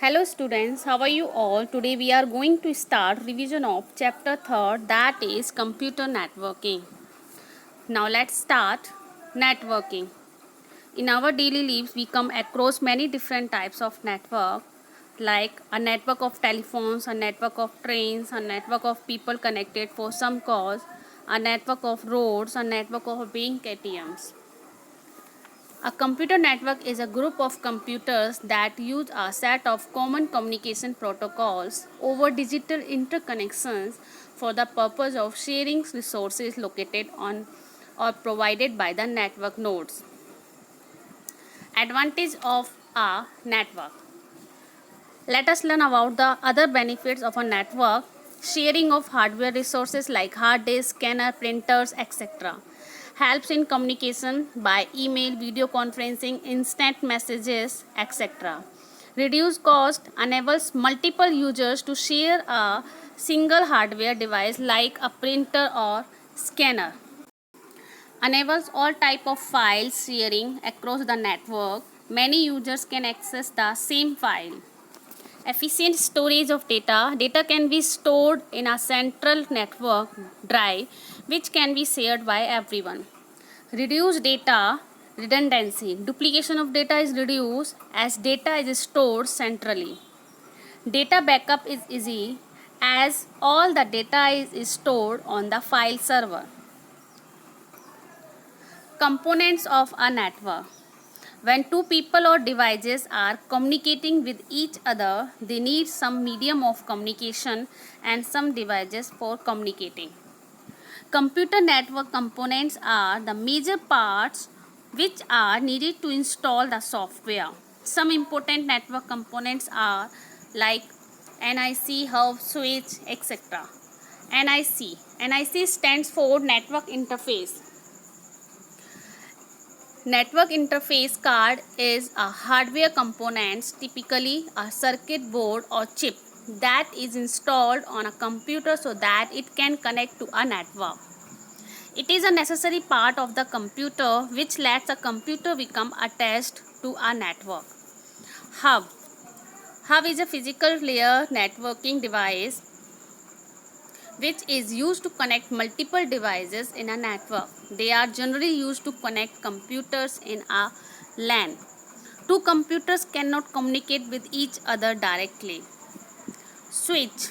Hello students, how are you all? Today we are going to start revision of chapter 3rd, that is computer networking. Now let's start networking. In our daily lives we come across many different types of network, like a network of telephones, a network of trains, a network of people connected for some cause, a network of roads, a network of bank ATMs. A computer network is a group of computers that use a set of common communication protocols over digital interconnections for the purpose of sharing resources located on or provided by the network nodes. Advantage of a network. Let us learn about the other benefits of a network. Sharing of hardware resources like hard disks, scanner, printers, etc. Helps in communication by email, video conferencing, instant messages, etc. Reduce cost enables multiple users to share a single hardware device like a printer or scanner. Enables all type of files sharing across the network. Many users can access the same file. Efficient storage of data. Data can be stored in a central network drive which can be shared by everyone. Reduce data redundancy. Duplication of data is reduced as data is stored centrally. Data backup is easy as all the data is stored on the file server. Components of a network. When two people or devices are communicating with each other, they need some medium of communication and some devices for communicating. Computer network components are the major parts which are needed to install the software. Some important network components are like NIC, hub, switch, etc. NIC stands for Network Interface. Network interface card is a hardware component, typically a circuit board or chip, that is installed on a computer so that it can connect to a network. It is a necessary part of the computer which lets a computer become attached to a network. Hub. Hub is a physical layer networking device which is used to connect multiple devices in a network. They are generally used to connect computers in a LAN. Two computers cannot communicate with each other directly. Switch.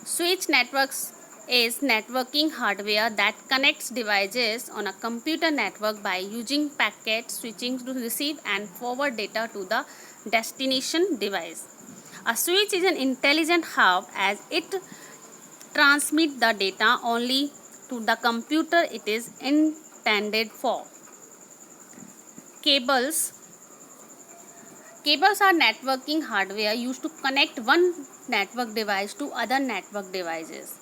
Switch networks is networking hardware that connects devices on a computer network by using packet switching to receive and forward data to the destination device. A switch is an intelligent hub as it transmit the data only to the computer it is intended for. Cables. Cables are networking hardware used to connect one network device to other network devices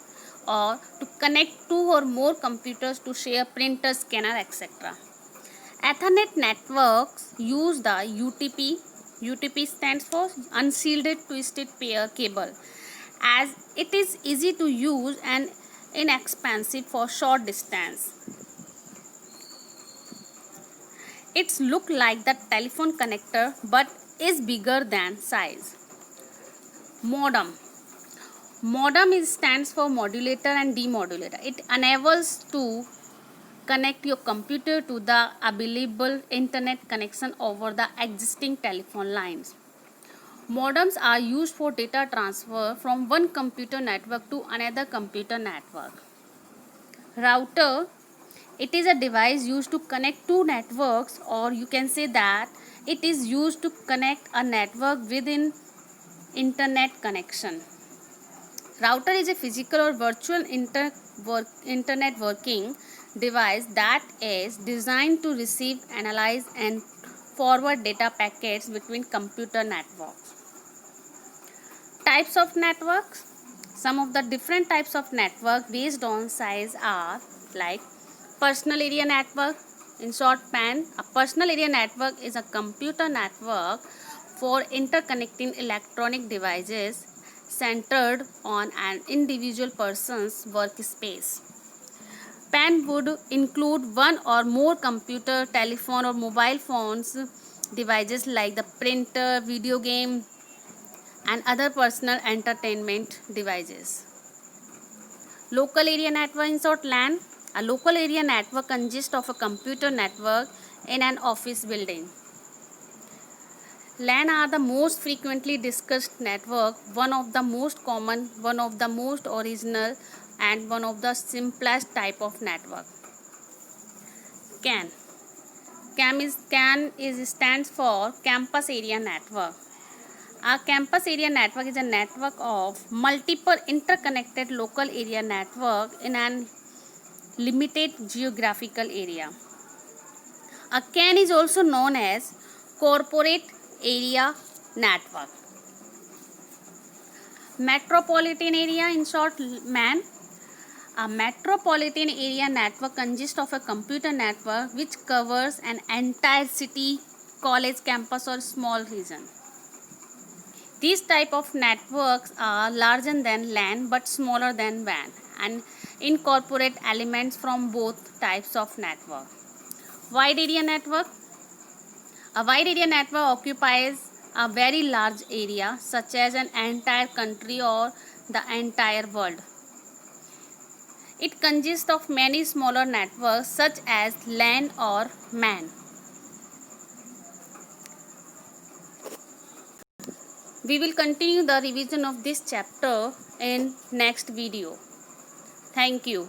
or to connect two or more computers to share printer, scanner, etc. Ethernet networks use the UTP. UTP stands for unshielded twisted pair cable, as it is easy to use and inexpensive for short distance. It's look like the telephone connector but is bigger than size. Modem. Modem stands for modulator and demodulator. It enables to connect your computer to the available internet connection over the existing telephone lines. Modems are used for data transfer from one computer network to another computer network. Router. It is a device used to connect two networks, or you can say that it is used to connect a network within internet connection. Router is a physical or virtual internet working device that is designed to receive, analyze and forward data packets between computer networks. Types of networks. Some of the different types of network based on size are like personal area network, in short PAN. A personal area network is a computer network for interconnecting electronic devices centered on an individual person's workspace. PAN would include one or more computer, telephone or mobile phones devices like the printer, video game, and other personal entertainment devices. Local area network, in short LAN. A local area network consists of a computer network in an office building. LAN are the most frequently discussed network, one of the most common, one of the most original, and one of the simplest type of network. CAN. CAN stands for Campus Area Network. A campus area network is a network of multiple interconnected local area network in an limited geographical area. A CAN is also known as Corporate Area Network. Metropolitan area, in short MAN. A metropolitan area network consists of a computer network which covers an entire city, college campus or small region. These type of networks are larger than LAN but smaller than WAN and incorporate elements from both types of network. Wide area network. A wide area network occupies a very large area such as an entire country or the entire world. It consists of many smaller networks such as LAN or MAN. We will continue the revision of this chapter in next video. Thank you.